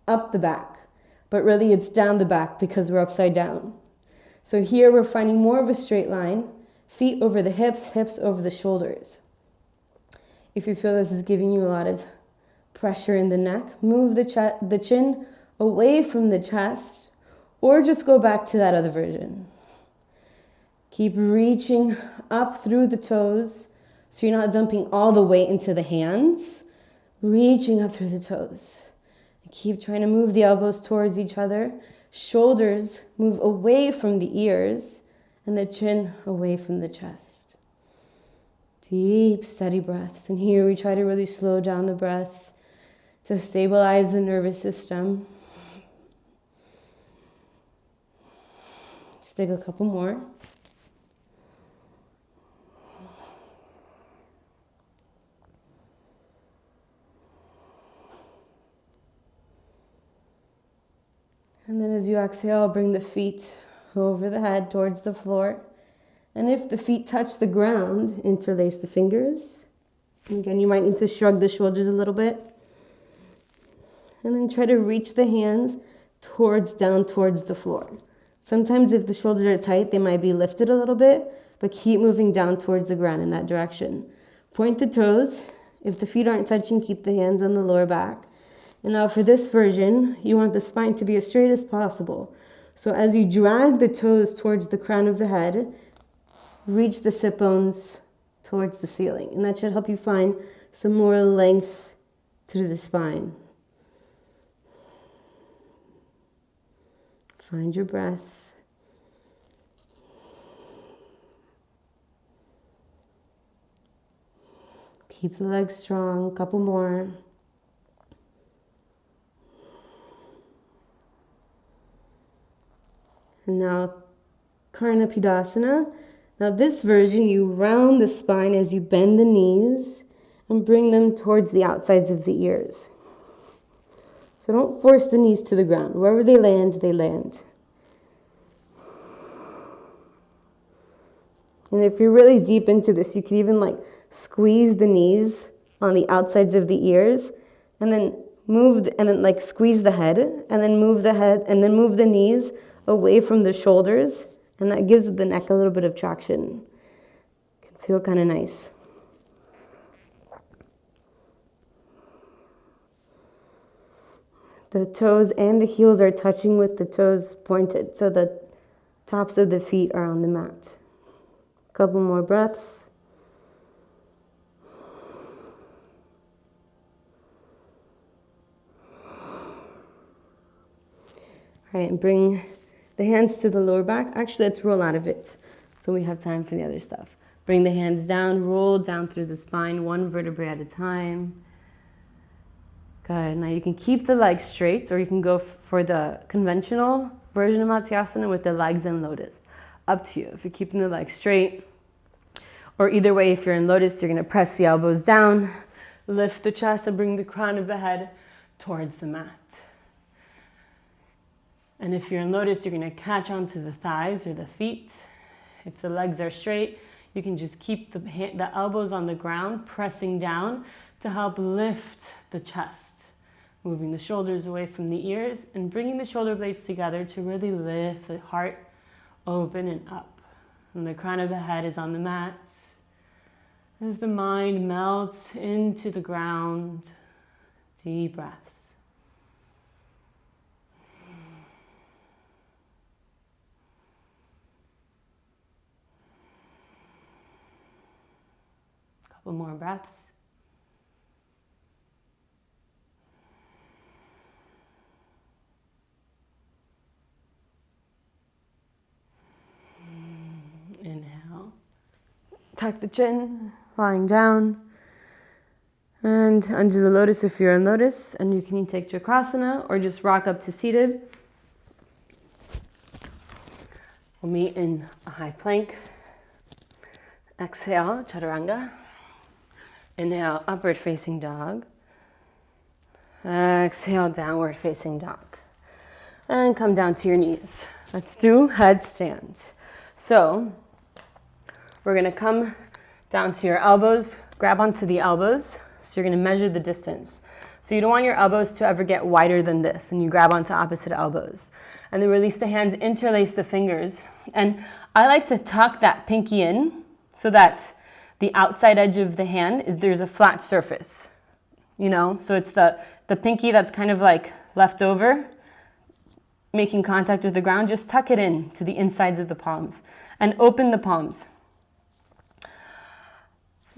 up the back. But really it's down the back because we're upside down. So here we're finding more of a straight line. Feet over the hips, hips over the shoulders. If you feel this is giving you a lot of pressure in the neck, move the chin away from the chest, or just go back to that other version. Keep reaching up through the toes so you're not dumping all the weight into the hands. Reaching up through the toes. Keep trying to move the elbows towards each other. Shoulders move away from the ears and the chin away from the chest. Deep, steady breaths. And here we try to really slow down the breath to stabilize the nervous system. Let's take a couple more. And then as you exhale, bring the feet over the head towards the floor. And if the feet touch the ground, interlace the fingers. And again, you might need to shrug the shoulders a little bit. And then try to reach the hands down towards the floor. Sometimes if the shoulders are tight, they might be lifted a little bit, but keep moving down towards the ground in that direction. Point the toes. If the feet aren't touching, keep the hands on the lower back. And now for this version, you want the spine to be as straight as possible. So as you drag the toes towards the crown of the head, reach the sit bones towards the ceiling. And that should help you find some more length through the spine. Find your breath. Keep the legs strong, a couple more. And now, Karnapidasana. Now this version, you round the spine as you bend the knees and bring them towards the outsides of the ears. So don't force the knees to the ground. Wherever they land, they land. And if you're really deep into this, you could even squeeze the knees on the outsides of the ears and then squeeze the head and then move the head and then move the knees away from the shoulders, and that gives the neck a little bit of traction. It can feel kind of nice. The toes and the heels are touching with the toes pointed, so the tops of the feet are on the mat. A couple more breaths. All right, and bring the hands to the lower back. Actually, let's roll out of it so we have time for the other stuff. Bring the hands down, roll down through the spine, one vertebrae at a time. Good. Now you can keep the legs straight, or you can go for the conventional version of Matsyasana with the legs in lotus. Up to you. If you're keeping the legs straight, or either way, if you're in lotus, you're going to press the elbows down, lift the chest and bring the crown of the head towards the mat. And if you're in lotus, you're going to catch onto the thighs or the feet. If the legs are straight, you can just keep the elbows on the ground, pressing down to help lift the chest, moving the shoulders away from the ears and bringing the shoulder blades together to really lift the heart open and up. And the crown of the head is on the mat as the mind melts into the ground. Deep breaths. Couple more breaths. Inhale. Tuck the chin, lying down. And under the lotus if you're in lotus, and you can take Chakrasana or just rock up to seated. We'll meet in a high plank. Exhale, Chaturanga. Inhale, upward facing dog. Exhale, downward facing dog. And come down to your knees. Let's do headstand. So we're going to come down to your elbows, grab onto the elbows. So you're going to measure the distance. So you don't want your elbows to ever get wider than this, and you grab onto opposite elbows. And then release the hands, interlace the fingers. And I like to tuck that pinky in so that the outside edge of the hand, there's a flat surface, you know? So it's the pinky that's kind of like left over, making contact with the ground. Just tuck it in to the insides of the palms and open the palms.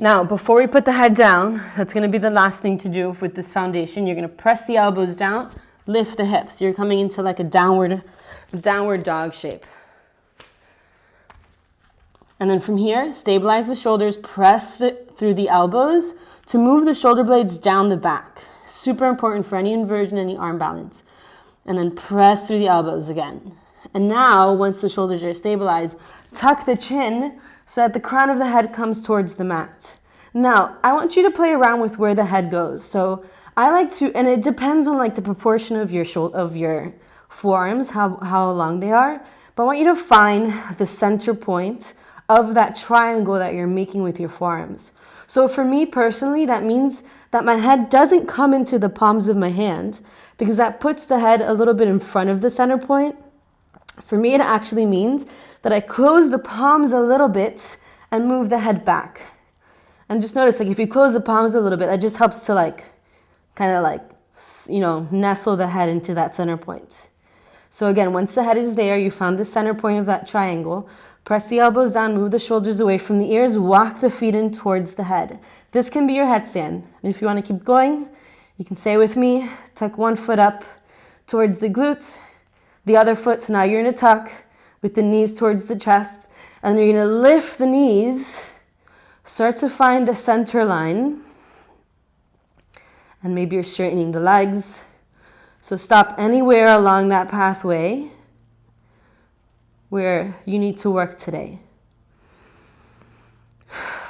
Now, before we put the head down, that's going to be the last thing to do with this foundation. You're going to press the elbows down, lift the hips. You're coming into like a downward dog shape. And then from here, stabilize the shoulders, press through the elbows to move the shoulder blades down the back. Super important for any inversion, any arm balance. And then press through the elbows again. And now, once the shoulders are stabilized, tuck the chin so that the crown of the head comes towards the mat. Now, I want you to play around with where the head goes. So I like to, and it depends on like the proportion of your forearms, how long they are. But I want you to find the center point of that triangle that you're making with your forearms. So for me personally, that means that my head doesn't come into the palms of my hand because that puts the head a little bit in front of the center point. For me, it actually means that I close the palms a little bit and move the head back. And just notice, like if you close the palms a little bit, that just helps to like, kind of like, you know, nestle the head into that center point. So again, once the head is there, you found the center point of that triangle, press the elbows down, move the shoulders away from the ears, walk the feet in towards the head. This can be your headstand. And if you want to keep going, you can stay with me, tuck one foot up towards the glute, the other foot, so now you're in a tuck with the knees towards the chest, and you're going to lift the knees, start to find the center line, and maybe you're straightening the legs. So stop anywhere along that pathway where you need to work today.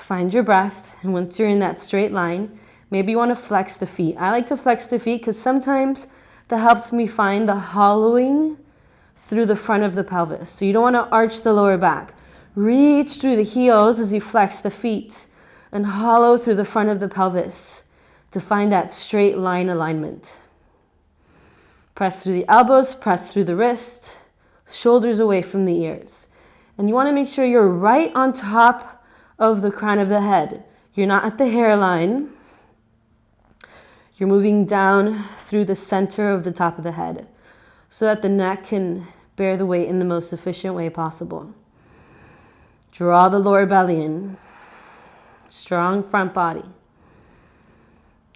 Find your breath, and once you're in that straight line, maybe you want to flex the feet. I like to flex the feet because sometimes that helps me find the hollowing through the front of the pelvis. So you don't want to arch the lower back. Reach through the heels as you flex the feet and hollow through the front of the pelvis to find that straight line alignment. Press through the elbows, press through the wrist, shoulders away from the ears. And you want to make sure you're right on top of the crown of the head. You're not at the hairline. You're moving down through the center of the top of the head so that the neck can bear the weight in the most efficient way possible. Draw the lower belly in. Strong front body.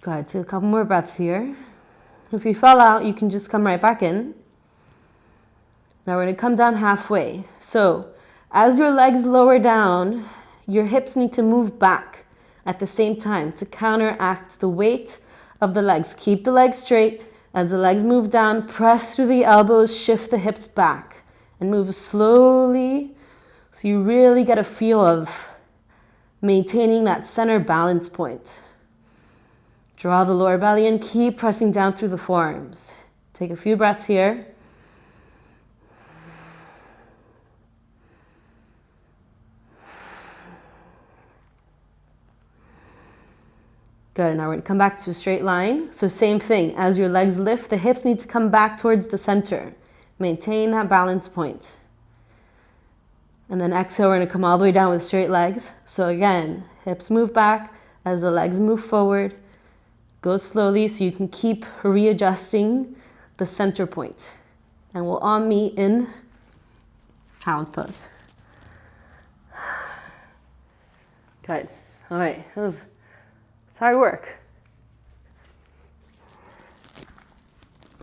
Go ahead, take a couple more breaths here. If you fell out, you can just come right back in. Now we're going to come down halfway. So as your legs lower down, your hips need to move back at the same time to counteract the weight of the legs. Keep the legs straight. As the legs move down, press through the elbows, shift the hips back, and move slowly so you really get a feel of maintaining that center balance point. Draw the lower belly in. Keep pressing down through the forearms. Take a few breaths here. Good, now we're gonna come back to a straight line. So same thing, as your legs lift, the hips need to come back towards the center. Maintain that balance point. And then exhale, we're gonna come all the way down with straight legs. So again, hips move back as the legs move forward. Go slowly so you can keep readjusting the center point. And we'll all meet in child's pose. Good, all right, it's hard work.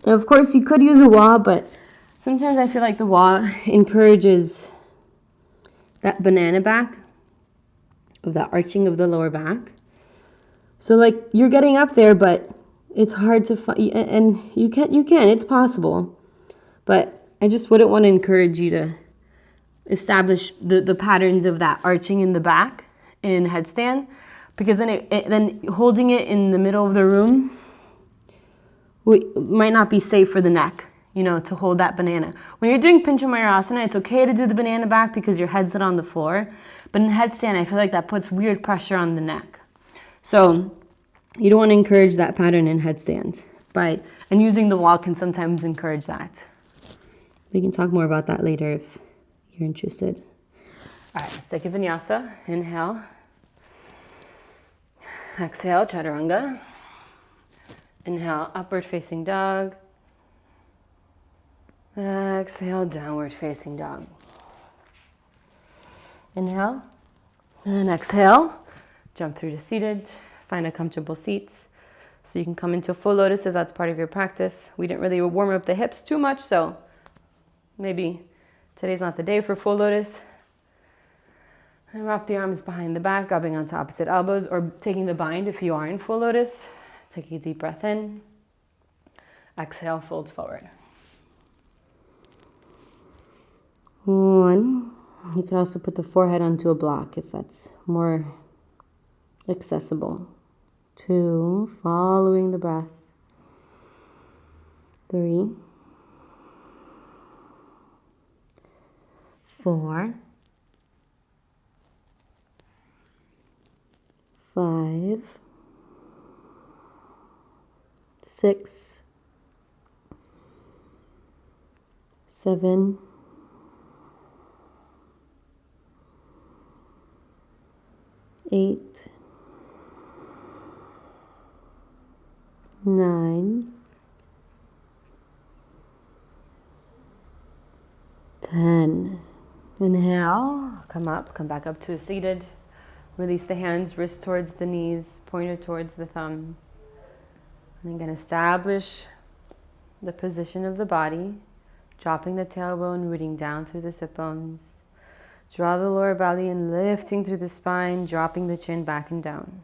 And of course, you could use a wall, but sometimes I feel like the wall encourages that banana back, of the arching of the lower back. So like you're getting up there, but it's hard to find, and you can, it's possible. But I just wouldn't want to encourage you to establish the patterns of that arching in the back in headstand, because then holding it in the middle of the room might not be safe for the neck, to hold that banana. When you're doing Pincha Mayurasana, it's okay to do the banana back because your head's not on the floor. But in headstand, I feel like that puts weird pressure on the neck. So you don't want to encourage that pattern in headstand. And using the wall can sometimes encourage that. We can talk more about that later if you're interested. All right, let's take a vinyasa. Inhale. Exhale, chaturanga. Inhale, upward facing dog. Exhale, downward facing dog. Inhale. And exhale. Jump through to seated. Find a comfortable seat. So you can come into a full lotus if that's part of your practice. We didn't really warm up the hips too much, so maybe today's not the day for full lotus. And wrap the arms behind the back, grabbing onto opposite elbows, or taking the bind if you are in full lotus. Take a deep breath in. Exhale, fold forward. 1. You can also put the forehead onto a block if that's more accessible. 2. Following the breath. 3. 4. 5. 6. 7. 8. 9. 10. Inhale, come up, come back up to a seated. Release the hands, wrist towards the knees, pointer towards the thumb. And again, establish the position of the body, dropping the tailbone, rooting down through the sit bones. Draw the lower belly and lifting through the spine, dropping the chin back and down.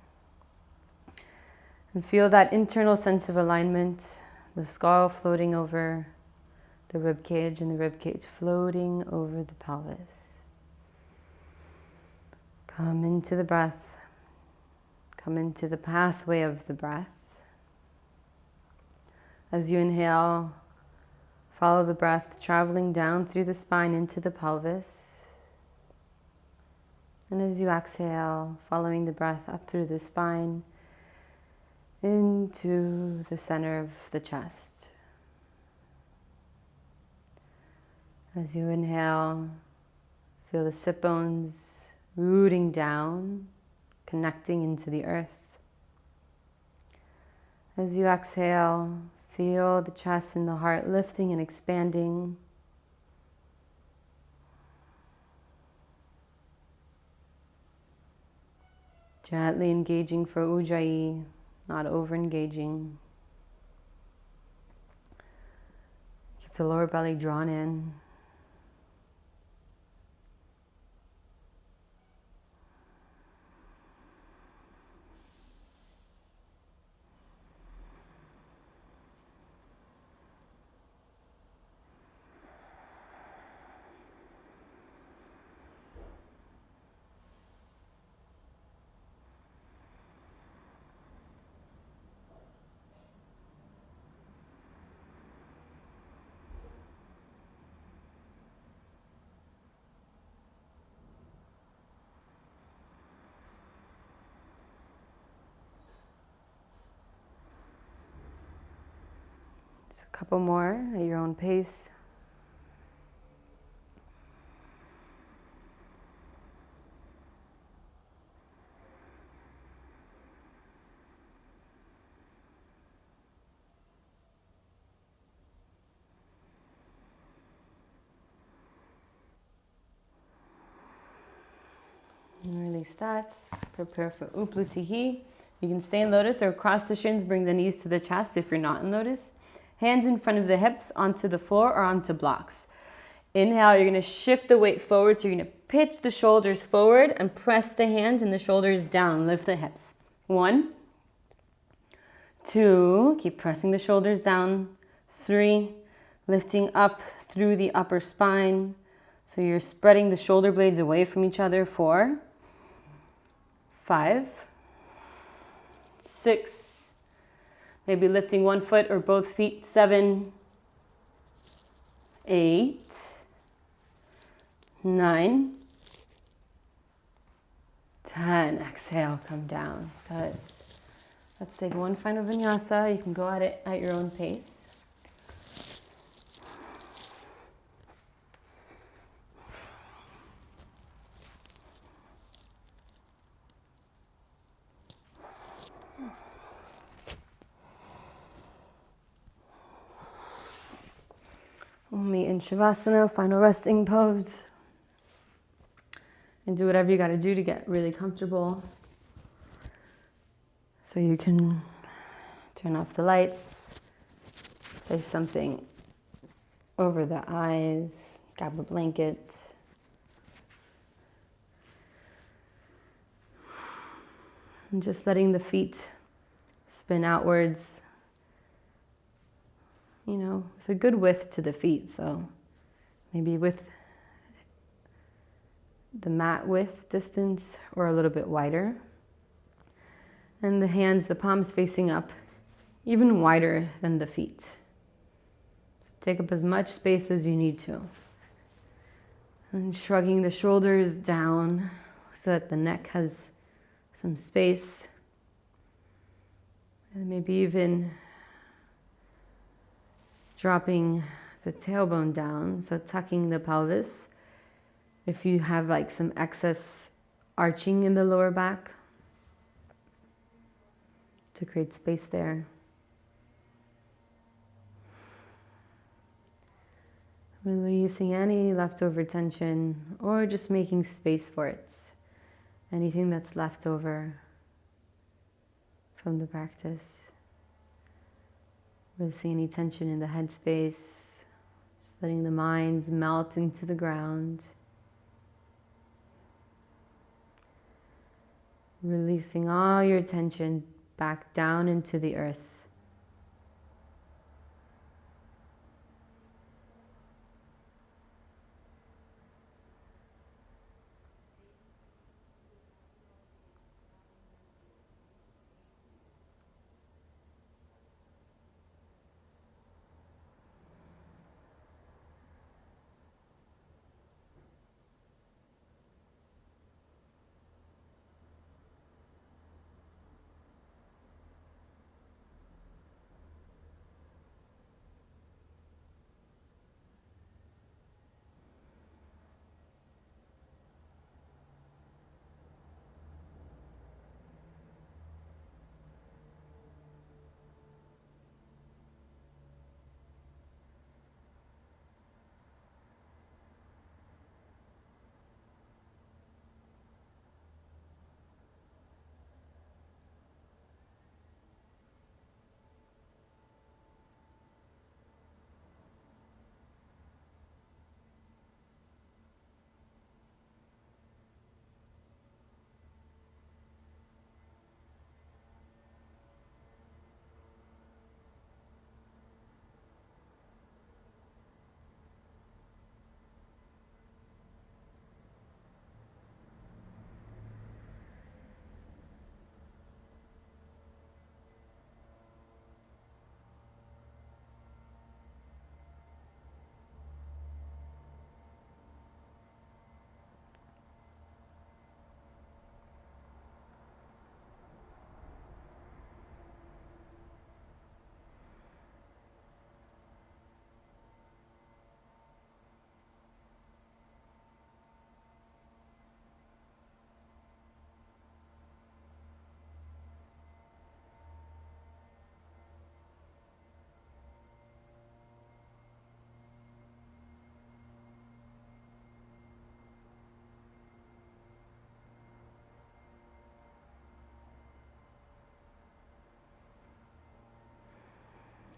And feel that internal sense of alignment, the skull floating over the rib cage and the rib cage floating over the pelvis. Come into the breath. Come into the pathway of the breath. As you inhale, follow the breath traveling down through the spine into the pelvis. And as you exhale, following the breath up through the spine into the center of the chest. As you inhale, feel the sit bones rooting down, connecting into the earth. As you exhale, feel the chest and the heart lifting and expanding. Gently engaging for Ujjayi, not over-engaging. Keep the lower belly drawn in. Just a couple more at your own pace. And release that. Prepare for Uplu-Tihi. You can stay in lotus or cross the shins, bring the knees to the chest if you're not in lotus. Hands in front of the hips onto the floor or onto blocks. Inhale, you're going to shift the weight forward. So you're going to pitch the shoulders forward and press the hands and the shoulders down. Lift the hips. 1, 2, keep pressing the shoulders down. 3, lifting up through the upper spine. So you're spreading the shoulder blades away from each other. 4, 5, 6, maybe lifting one foot or both feet. 7, 8, 9, 10. Exhale, come down. Good. Let's take one final vinyasa. You can go at it at your own pace. We'll meet in Savasana, final resting pose. And do whatever you got to do to get really comfortable. So you can turn off the lights, place something over the eyes, grab a blanket. And just letting the feet spin outwards, you know, with a good width to the feet. So maybe with the mat width distance or a little bit wider. And the hands, the palms facing up, even wider than the feet. So take up as much space as you need to. And shrugging the shoulders down so that the neck has some space. And maybe even dropping the tailbone down, so tucking the pelvis. If you have like some excess arching in the lower back, to create space there. Releasing any leftover tension or just making space for it. Anything that's left over from the practice. Releasing any tension in the headspace. Just letting the mind melt into the ground. Releasing all your tension back down into the earth.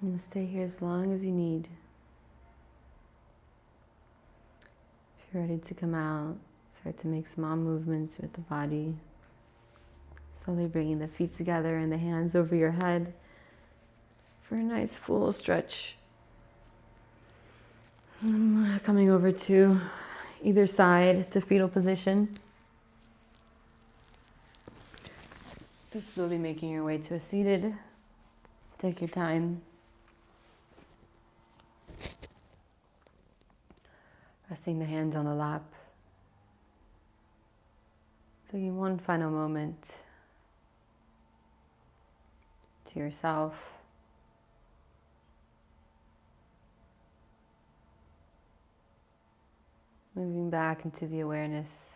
And stay here as long as you need. If you're ready to come out, start to make small movements with the body. Slowly bringing the feet together and the hands over your head for a nice full stretch. Coming over to either side to fetal position. Just slowly making your way to a seated. Take your time. Resting the hands on the lap. Taking one final moment to yourself. Moving back into the awareness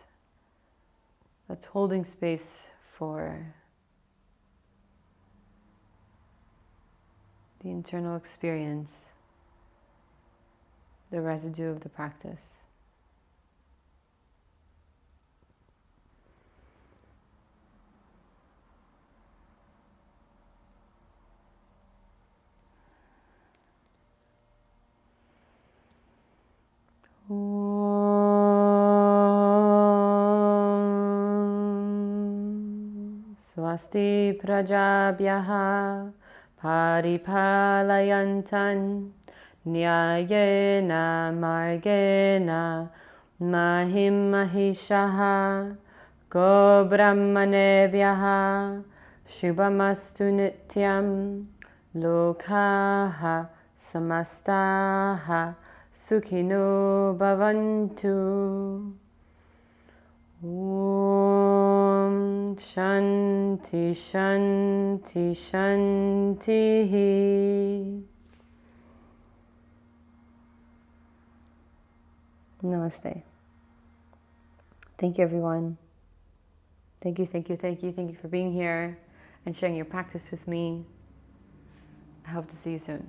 that's holding space for the internal experience, the residue of the practice. Swasti prajabhyaha paripalayantan nyayena margena mahim mahishaha go brahmanebhyaha shubhamastu nityam lokaha samastaha sukhino bhavantu. Om Shanti Shanti Shanti. Namaste. Thank you, everyone. Thank you, thank you, thank you. Thank you for being here and sharing your practice with me. I hope to see you soon.